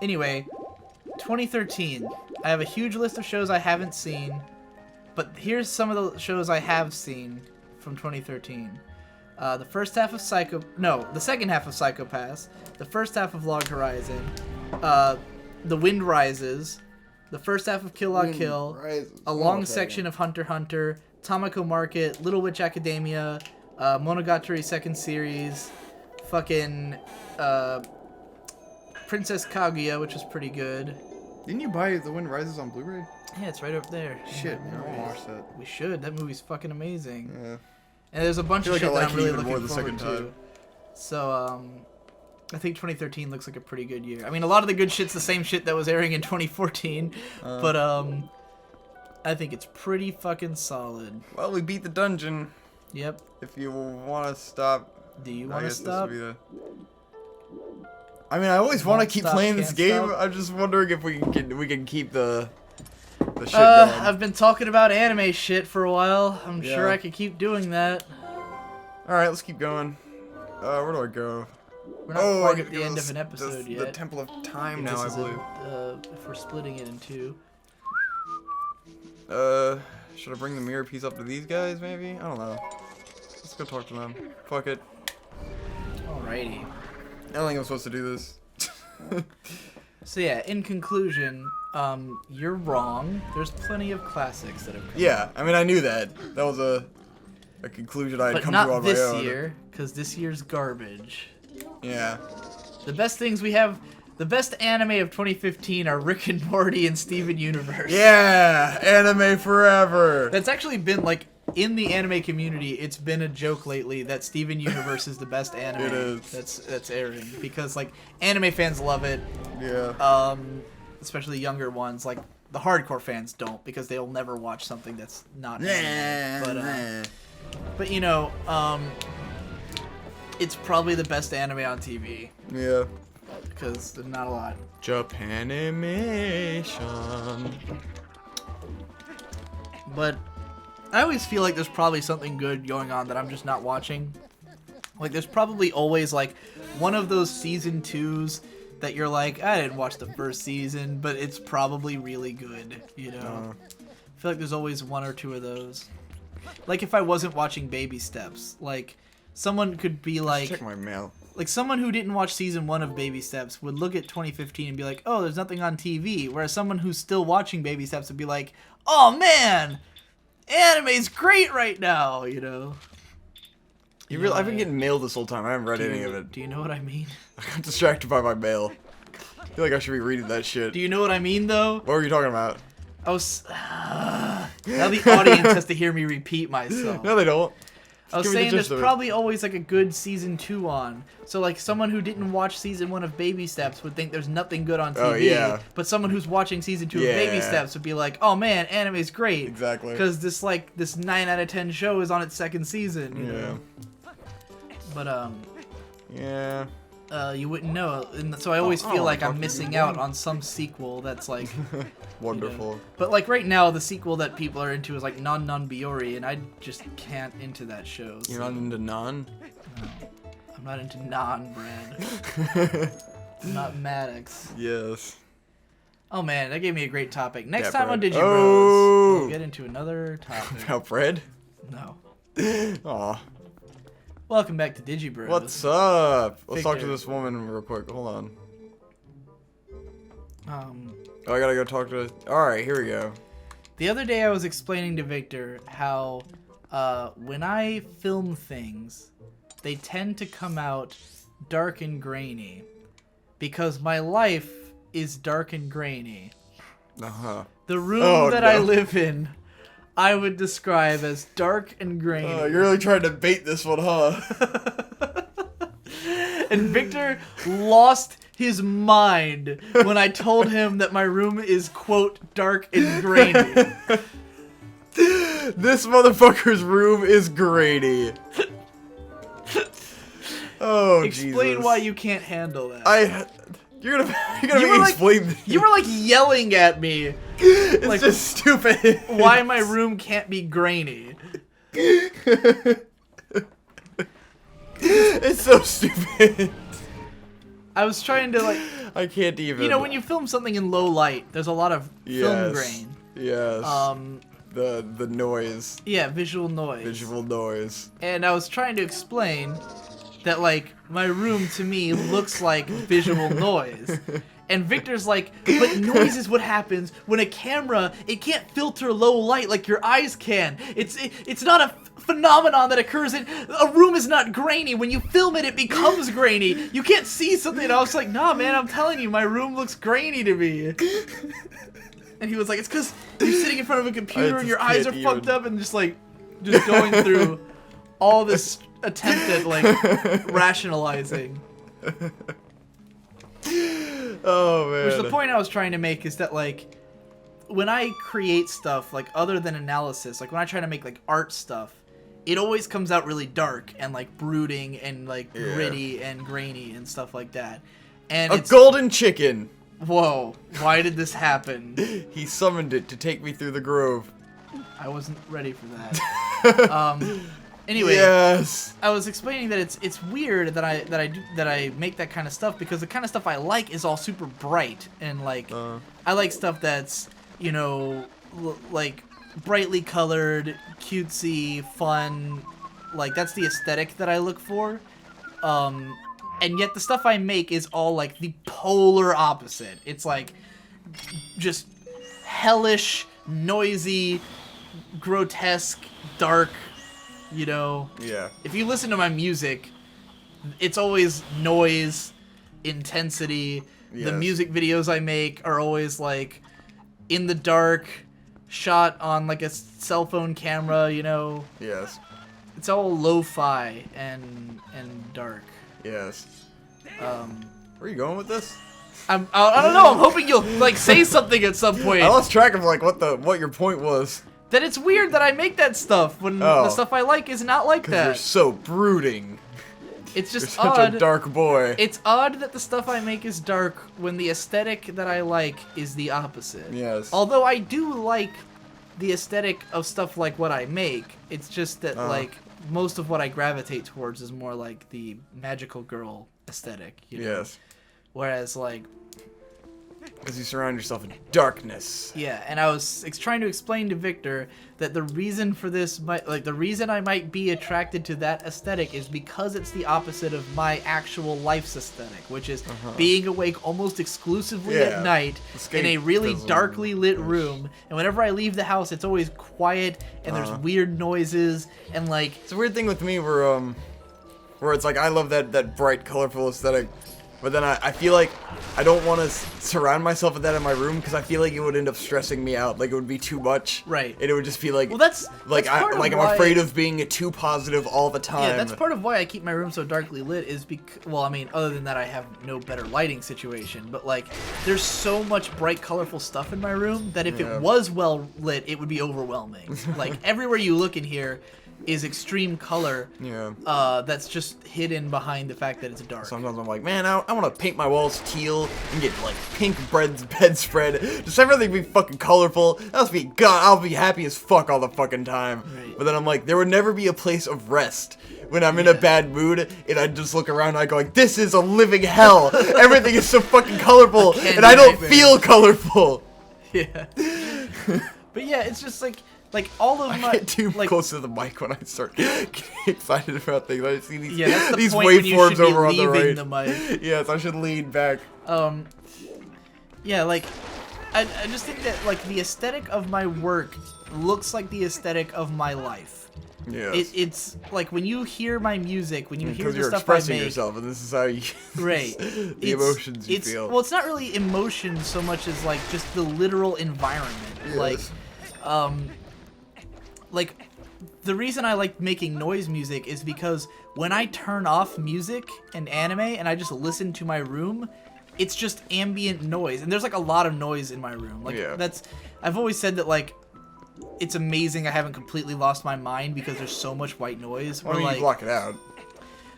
Anyway, 2013. I have a huge list of shows I haven't seen, but here's some of the shows I have seen from 2013. The first half of the second half of Psycho-Pass, the first half of Log Horizon, The Wind Rises, the first half of Kill La Kill, a long section of Hunter x Hunter, Tamako Market, Little Witch Academia, Monogatari second series, fucking Princess Kaguya, which was pretty good. Didn't you buy The Wind Rises on Blu-ray? Yeah, it's right over there. Shit, man, I want to watch that. We should. That movie's fucking amazing. Yeah. And there's a bunch of shit that I'm really looking more the forward second to. time. So, I think 2013 looks like a pretty good year. I mean, a lot of the good shit's the same shit that was airing in 2014, but I think it's pretty fucking solid. Well, we beat the dungeon. Yep. If you want to stop... Do you want to stop? I mean, I always want to keep Stop, playing this can't game. stop. I'm just wondering if we can keep the shit going. I've been talking about anime shit for a while. I'm sure Yeah. I could keep doing that. Alright, let's keep going. Where do I go? We're not quite at the end of an episode The yet. Temple of Time If now, I this is believe. if we're splitting it in two. Should I bring the mirror piece up to these guys, maybe? I don't know. Let's go talk to them. Fuck it. Alrighty. I don't think I'm supposed to do this. So yeah, in conclusion, you're wrong. There's plenty of classics that have come Yeah, I mean, I knew that. That was a conclusion I had but come to on my not this own. year, because this year's garbage. Yeah. The best things we have, the best anime of 2015 are Rick and Morty and Steven Universe. Yeah! Anime forever! That's actually been, like, in the anime community, it's been a joke lately that Steven Universe is the best anime It is. that's airing. Because, like, anime fans love it. Yeah. Especially younger ones. Like, the hardcore fans don't, because they'll never watch something that's not anime. But you know, it's probably the best anime on TV. Yeah. Because there's not a lot. Japanimation. But I always feel like there's probably something good going on that I'm just not watching. Like, there's probably always, like, one of those season 2s that you're like, I didn't watch the first season, but it's probably really good, you know? I feel like there's always one or two of those. Like, if I wasn't watching Baby Steps, like, someone could be like... Check my mail. Like, someone who didn't watch season 1 of Baby Steps would look at 2015 and be like, oh, there's nothing on TV. Whereas someone who's still watching Baby Steps would be like, oh, man, anime's great right now, you know? I've been getting mail this whole time. I haven't read any of it. Do you know what I mean? I got distracted by my mail. I feel like I should be reading that shit. Do you know what I mean, though? What were you talking about? I was... now the audience has to hear me repeat myself. No, they don't. I was give me the saying there's gist of it. probably always, like, a good season 2 on. So, like, someone who didn't watch season 1 of Baby Steps would think there's nothing good on TV. Oh, yeah. But someone who's watching season 2 of Baby Yeah. Steps would be like, oh, man, anime's great. Exactly. Because this 9 out of 10 show is on its second season, you know? But, Yeah. you wouldn't know. And so I always I feel don't like wanna I'm talk to missing you out again. on some sequel that's, like... Wonderful. You know. But, like, right now, the sequel that people are into is, like, Non Non Biori, and I just can't into that show. You're so- not into non? No. I'm not into non-bread. I'm not Maddox. Yes. Oh, man, that gave me a great topic. Next Yeah, time on bread. Digi Oh! Bros, we'll get into another topic. About bread? No. Aw. Welcome back to Digi Bros. What's up? Let's talk to Victor. this woman real quick. Hold on. Oh, I gotta go talk to... Alright, here we go. the other day I was explaining to Victor how when I film things, they tend to come out dark and grainy. Because my life is dark and grainy. Uh-huh. The room Oh, that I no. live in, I would describe as dark and grainy. You're really trying to bait this one, huh? And Victor lost his mind when I told him that my room is, quote, dark and grainy. This motherfucker's room is grainy. Oh, Explain Jesus. why you can't handle that. You're gonna You make were me like- explain this. You were like yelling at me It's like, just stupid. why my room can't be grainy. It's so stupid. I was trying to like... I can't even. You know, when you film something in low light, there's a lot of film grain. Yes. The noise. Yeah, visual noise. Visual noise. And I was trying to explain that, like, my room to me looks like visual noise. And Victor's like, but noise is what happens when a camera, it can't filter low light like your eyes can. It's not a phenomenon that occurs in, a room is not grainy. When you film it, it becomes grainy. You can't see something. And I was like, nah, man, I'm telling you, my room looks grainy to me. And he was like, it's because you're sitting in front of a computer and your eyes are fucked up and just going through all this attempt at, like, rationalizing. Oh, man. Which the point I was trying to make is that, like, when I create stuff, like, other than analysis, like, when I try to make, like, art stuff, it always comes out really dark and, like, brooding and, like, gritty and grainy and stuff like that. And a golden chicken! Whoa, why did this happen? He summoned it to take me through the grove. I wasn't ready for that. Anyway, yes. I was explaining that it's weird that I make that kind of stuff because the kind of stuff I like is all super bright and like I like stuff that's, you know, like brightly colored, cutesy, fun. Like that's the aesthetic that I look for. And yet the stuff I make is all like the polar opposite. It's like just hellish, noisy, grotesque, dark. You know, yeah. If you listen to my music, it's always noise, intensity. Yes. The music videos I make are always like in the dark, shot on like a cell phone camera. You know. Yes. It's all lo-fi and dark. Yes. Where are you going with this? I don't know. I'm hoping you'll like say something at some point. I lost track of like what your point was. That it's weird that I make that stuff when the stuff I like is not like that. You're so brooding. It's just you're odd. such a dark boy. It's odd that the stuff I make is dark when the aesthetic that I like is the opposite. Yes. Although I do like the aesthetic of stuff like what I make, it's just that like most of what I gravitate towards is more like the magical girl aesthetic. You know? Yes. Whereas like. Because you surround yourself in darkness. Yeah, and I was trying to explain to Victor that the reason for this, the reason I might be attracted to that aesthetic is because it's the opposite of my actual life's aesthetic, which is being awake almost exclusively at night in a really darkly lit room. And whenever I leave the house, it's always quiet and there's weird noises and like. It's a weird thing with me where it's like I love that bright, colorful aesthetic. But then I feel like I don't want to surround myself with that in my room because I feel like it would end up stressing me out. Like it would be too much. Right. And it would just be like, well, that's I'm afraid of being too positive all the time. Yeah, that's part of why I keep my room so darkly lit is because, well, I mean, other than that, I have no better lighting situation. But like, there's so much bright, colorful stuff in my room that if it was well lit, it would be overwhelming. Like everywhere you look in here is extreme color that's just hidden behind the fact that it's dark. Sometimes I'm like, man, I want to paint my walls teal and get like pink bedspread. Just everything be fucking colorful. I'll be happy as fuck all the fucking time. Right. But then I'm like, there would never be a place of rest when I'm in a bad mood and I just look around and I go like, this is a living hell. Everything is so fucking colorful and I don't feel colorful. Yeah. But yeah, it's just like all of my. I get too close to the mic when I start getting excited about things. I see these these waveforms over on the right. The mic. Yes, I should lean back. Yeah, like I just think that like the aesthetic of my work looks like the aesthetic of my life. Yes. It's like when you hear my music, when you hear the you're stuff I make. expressing yourself, and this is how you. Right. The emotions you feel. Well, it's not really emotion so much as like just the literal environment. Yes. Like, the reason I like making noise music is because when I turn off music and anime and I just listen to my room, it's just ambient noise. And there's like a lot of noise in my room. Like I've always said that like it's amazing I haven't completely lost my mind because there's so much white noise. Why don't you block it out?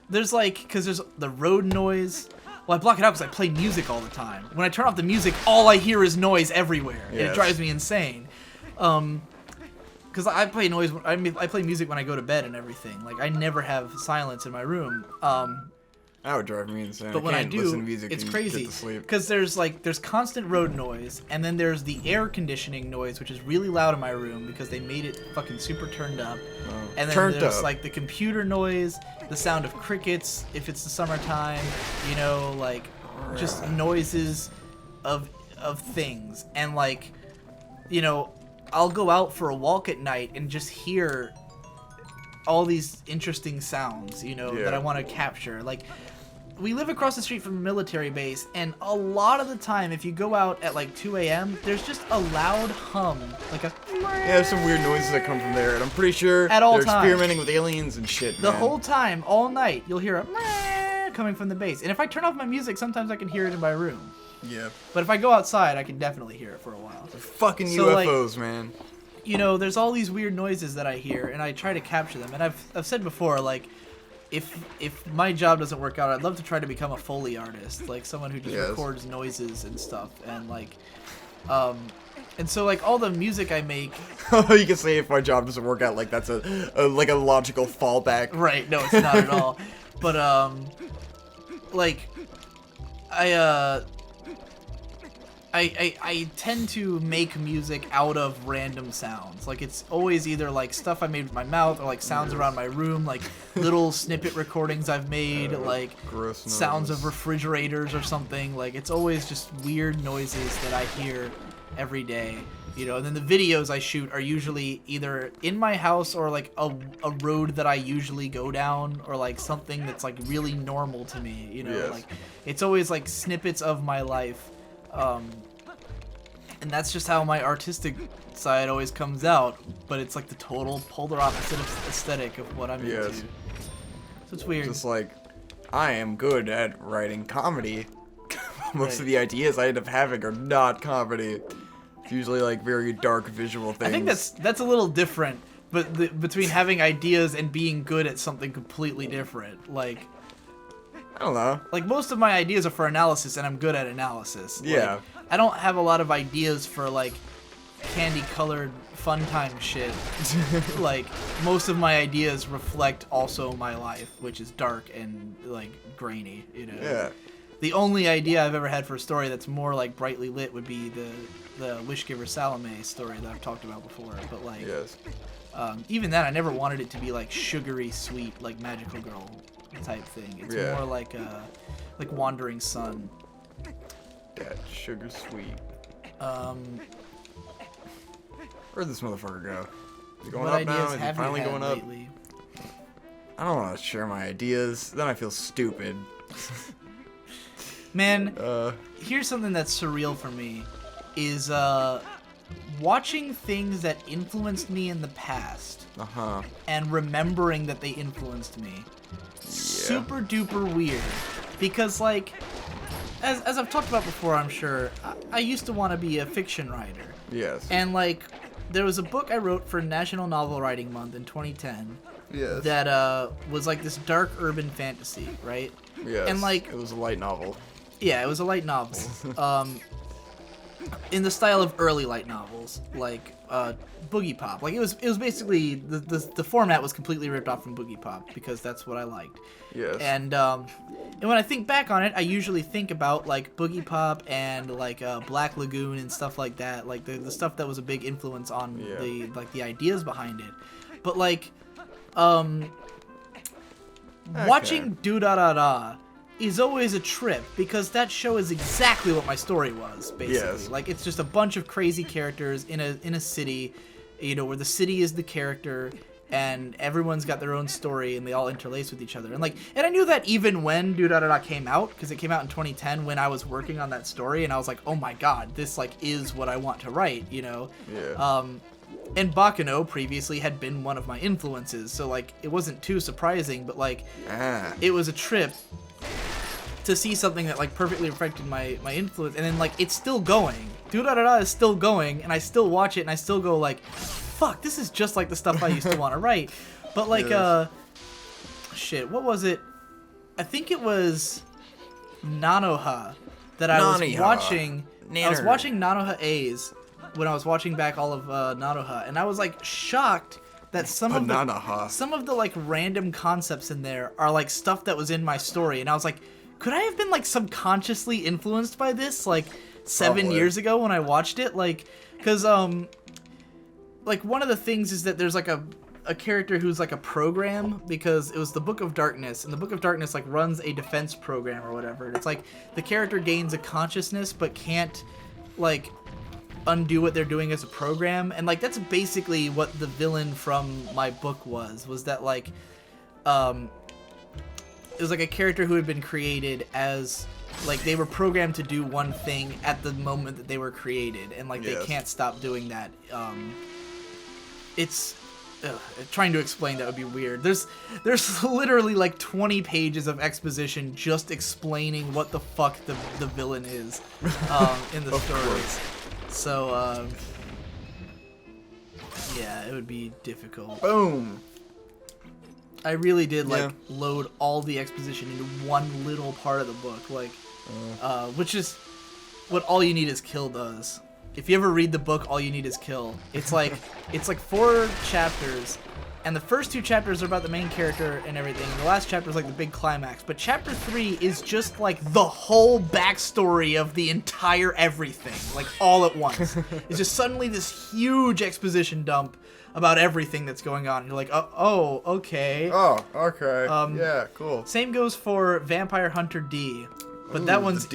There's like, because there's the road noise. Well, I block it out because I play music all the time. When I turn off the music, all I hear is noise everywhere. Yes. And it drives me insane. Because I play noise. I play music when I go to bed and everything. Like I never have silence in my room. That would drive me insane. But when I can't do, listen to music it's and crazy get to sleep. because there's constant road noise, and then there's the air conditioning noise, which is really loud in my room because they made it fucking super turned up. And then there's like the computer noise, the sound of crickets if it's the summertime, you know, like just noises of things. And like, you know, I'll go out for a walk at night and just hear all these interesting sounds, you know, that I want to capture. Like, we live across the street from a military base, and a lot of the time, if you go out at like 2 a.m., there's just a loud hum, like a... Yeah, there's some weird noises that come from there, and I'm pretty sure at all they're times. experimenting with aliens and shit, The man. whole time, all night, you'll hear a coming from the base. And if I turn off my music, sometimes I can hear it in my room. Yeah. But if I go outside, I can definitely hear it for a while. They're fucking So, UFOs, man. You know, there's all these weird noises that I hear, and I try to capture them. And I've said before, like, if my job doesn't work out, I'd love to try to become a Foley artist, like someone who just records noises and stuff, and like, and so like all the music I make. You can say if my job doesn't work out, like that's a like a logical fallback. Right? No, it's not at all. But like, I tend to make music out of random sounds. Like, it's always either like stuff I made with my mouth or like sounds around my room, like little snippet recordings I've made, like sounds of refrigerators or something. Like, it's always just weird noises that I hear every day, you know. And then the videos I shoot are usually either in my house or like a road that I usually go down, or like something that's like really normal to me, you know. Like, it's always like snippets of my life. And that's just how my artistic side always comes out, but it's like the total polar opposite of aesthetic of what I'm into. So it's weird. Just like, I am good at writing comedy. Most of the ideas I end up having are not comedy. It's usually like very dark visual things. I think that's a little different, but between having ideas and being good at something completely different. Like, I don't know. Like, most of my ideas are for analysis, and I'm good at analysis. Yeah. Like, I don't have a lot of ideas for, like, candy-colored fun time shit. Like, most of my ideas reflect also my life, which is dark and, like, grainy, you know? Yeah. The only idea I've ever had for a story that's more, like, brightly lit would be the Wishgiver Salome story that I've talked about before. But, like, even then, I never wanted it to be, like, sugary, sweet, like, magical girl type thing. It's more like Wandering Sun. That sugar sweet. Where'd this motherfucker go? Is he going up now? Is he finally going up? Lately? I don't want to share my ideas. Then I feel stupid. Man, here's something that's surreal for me, is watching things that influenced me in the past. And remembering that they influenced me. Super duper weird. Because, like, as I've talked about before, I'm sure, I used to want to be a fiction writer. Yes. And, like, there was a book I wrote for National Novel Writing Month in 2010. Yes. That was like this dark urban fantasy, right? Yes. And, like, it was a light novel. Yeah, it was a light novel. In the style of early light novels, like Boogie Pop. Like, it was basically the format was completely ripped off from Boogie Pop because that's what I liked. Yes. And when I think back on it, I usually think about like Boogie Pop and like Black Lagoon and stuff like that, like the stuff that was a big influence on the ideas behind it. But like watching Do Da Da Da is always a trip because that show is exactly what my story was, basically. Yes. Like, it's just a bunch of crazy characters in a city, you know, where the city is the character and everyone's got their own story and they all interlace with each other. And I knew that even when Do Da Da Da came out, because it came out in 2010 when I was working on that story, and I was like, oh my god, this like is what I want to write, you know? Yeah. And Baccano previously had been one of my influences, so like it wasn't too surprising, but like it was a trip to see something that like perfectly reflected my influence, and then like it's still going. Do Da Da Da is still going, and I still watch it, and I still go like, fuck, this is just like the stuff I used to want to write. But like, shit, what was it? I think it was Nanoha that I was watching. I was watching Nanoha A's when I was watching back all of Nanoha, and I was like shocked that some of the like random concepts in there are like stuff that was in my story, and I was like, could I have been like subconsciously influenced by this like 7 years ago when I watched it? Like, because like one of the things is that there's like a character who's like a program, because it was the Book of Darkness, and the Book of Darkness like runs a defense program or whatever. It's like the character gains a consciousness but can't like undo what they're doing as a program, and like that's basically what the villain from my book was that like it was like a character who had been created as like they were programmed to do one thing at the moment that they were created, and like they can't stop doing that. It's trying to explain that would be weird. There's literally like 20 pages of exposition just explaining what the fuck the villain is in the stories. So, yeah, it would be difficult. Boom. I really did like load all the exposition into one little part of the book, like, which is what All You Need Is Kill does. If you ever read the book, All You Need Is Kill. It's like 4 chapters, and the first 2 chapters are about the main character and everything. And the last chapter is like the big climax. But chapter 3 is just like the whole backstory of the entire everything, like all at once. It's just suddenly this huge exposition dump about everything that's going on. And you're like, oh, okay. Oh, okay. Yeah, cool. Same goes for Vampire Hunter D. But that one's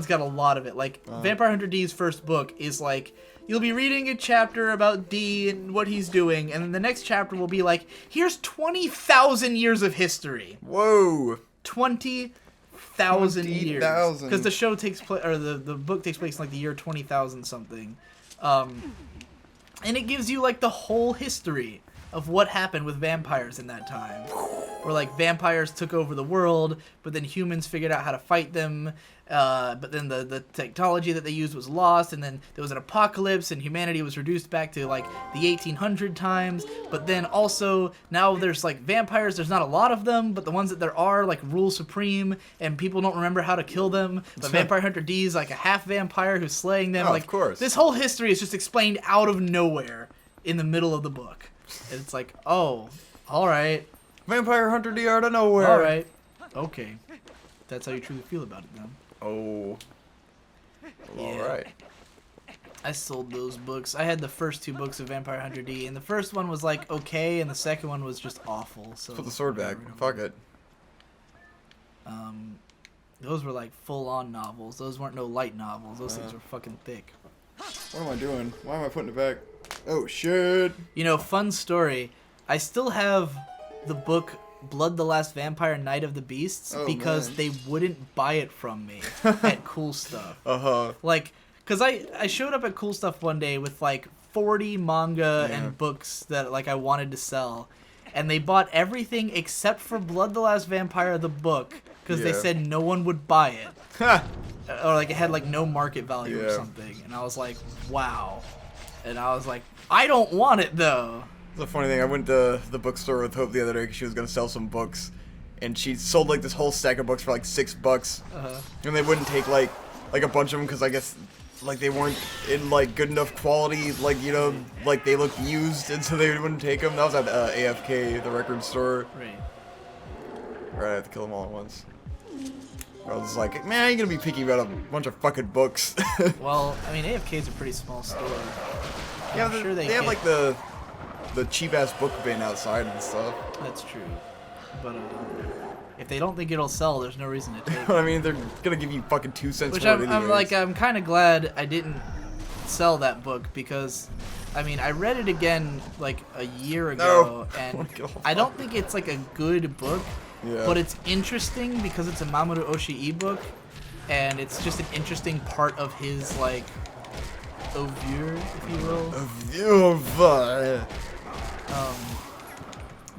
got a lot of it. Like Vampire Hunter D's first book is like, you'll be reading a chapter about D and what he's doing, and then the next chapter will be like, here's 20,000 years of history. Whoa. 20,000 years. Because the show takes place, or the book takes place in like the year 20,000 something. And it gives you like the whole history of what happened with vampires in that time. Where like vampires took over the world, but then humans figured out how to fight them. But then the technology that they used was lost, and then there was an apocalypse, and humanity was reduced back to like the 1800 times. But then also now there's like vampires. There's not a lot of them, but the ones that there are like rule supreme, and people don't remember how to kill them. But Vampire Hunter D is like a half vampire who's slaying them. Like, of course. This whole history is just explained out of nowhere in the middle of the book, and it's like, oh, all right. Vampire Hunter D out of nowhere. All right. Okay. That's how you truly feel about it, then. Oh. Well, yeah. all right. I sold those books. I had the first 2 books of Vampire Hunter D, and the first one was like okay, and the second one was just awful. So put the sword back. Fuck it. Those were like full-on novels. Those weren't no light novels. Those things were fucking thick. What am I doing? Why am I putting it back? Oh shit. You know, fun story. I still have the book Blood the Last Vampire Night of the Beasts because they wouldn't buy it from me at Cool Stuff. Like, because I showed up at Cool Stuff one day with like 40 manga and books that like I wanted to sell, and they bought everything except for Blood the Last Vampire the book because they said no one would buy it. Or like it had like no market value or something. And I was like, wow. And I was like, I don't want it though. It's a funny thing. I went to the bookstore with Hope the other day because she was going to sell some books. And she sold like this whole stack of books for like $6. And they wouldn't take like a bunch of them because I guess like they weren't in like good enough quality. Like, you know, like they looked used, and so they wouldn't take them. That was at AFK, the record store. Right. Right, I have to kill them all at once. I was like, man, I ain't gonna be picky about a bunch of fucking books. Well, I mean, AFK is a pretty small store. Yeah, I'm sure they have like the cheap ass book bin outside and stuff. That's true, but if they don't think it'll sell, there's no reason to take it. I mean, they're gonna give you fucking 2 cents Which for it anyways. I'm kind of glad I didn't sell that book because, I mean, I read it again like a year ago, and I don't think it's like a good book. Yeah. But it's interesting because it's a Mamoru Oshii book, and it's just an interesting part of his, like, oeuvre, if you will.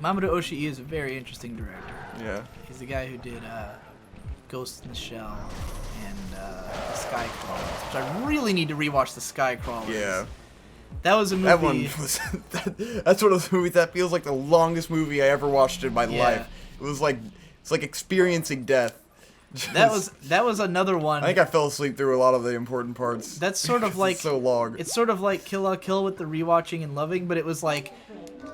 Mamoru Oshii is a very interesting director. Yeah. He's the guy who did Ghost in the Shell and The Sky Crawlers, which I really need to rewatch The Sky Crawlers. Yeah. That was a movie. That one was... that's one of those movies that feels like the longest movie I ever watched in my life. It was like, it's like experiencing death. That was another one. I think I fell asleep through a lot of the important parts. That's sort of like it's so long. It's sort of like Kill la Kill with the rewatching and loving, but it was like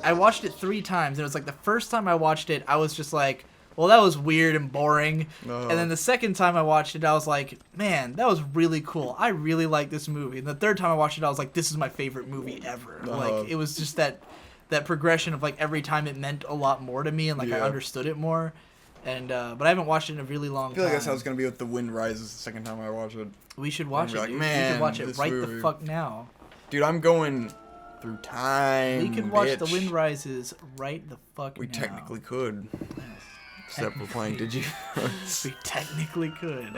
I watched it 3 times. And it was like the first time I watched it, I was just like, well, that was weird and boring. And then the second time I watched it, I was like, man, that was really cool. I really like this movie. And the third time I watched it, I was like, this is my favorite movie ever. Like, it was just that progression of like every time it meant a lot more to me and like I understood it more. And but I haven't watched it in a really long time. I feel like that's how it's gonna be with The Wind Rises the second time I watch it. We should watch it. Like, dude. man, we should watch it right movie. the fuck now. Dude, I'm going through time. We could watch bitch. The Wind Rises right the fuck We now. technically could. Yes. Except we're playing Digi. We technically could.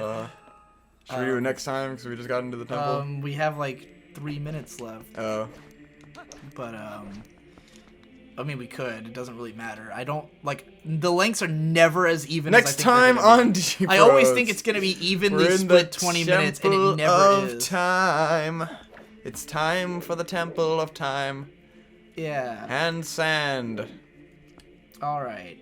Should we do it next time? Because we just got into the temple. We have like 3 minutes left. But I mean, we could. It doesn't really matter. I don't like the lengths are never as even. Next as I think time on Digi Bros. I always think it's gonna be evenly split 20 minutes, and it never is. Time. It's time for the Temple of Time. Yeah. And sand. All right.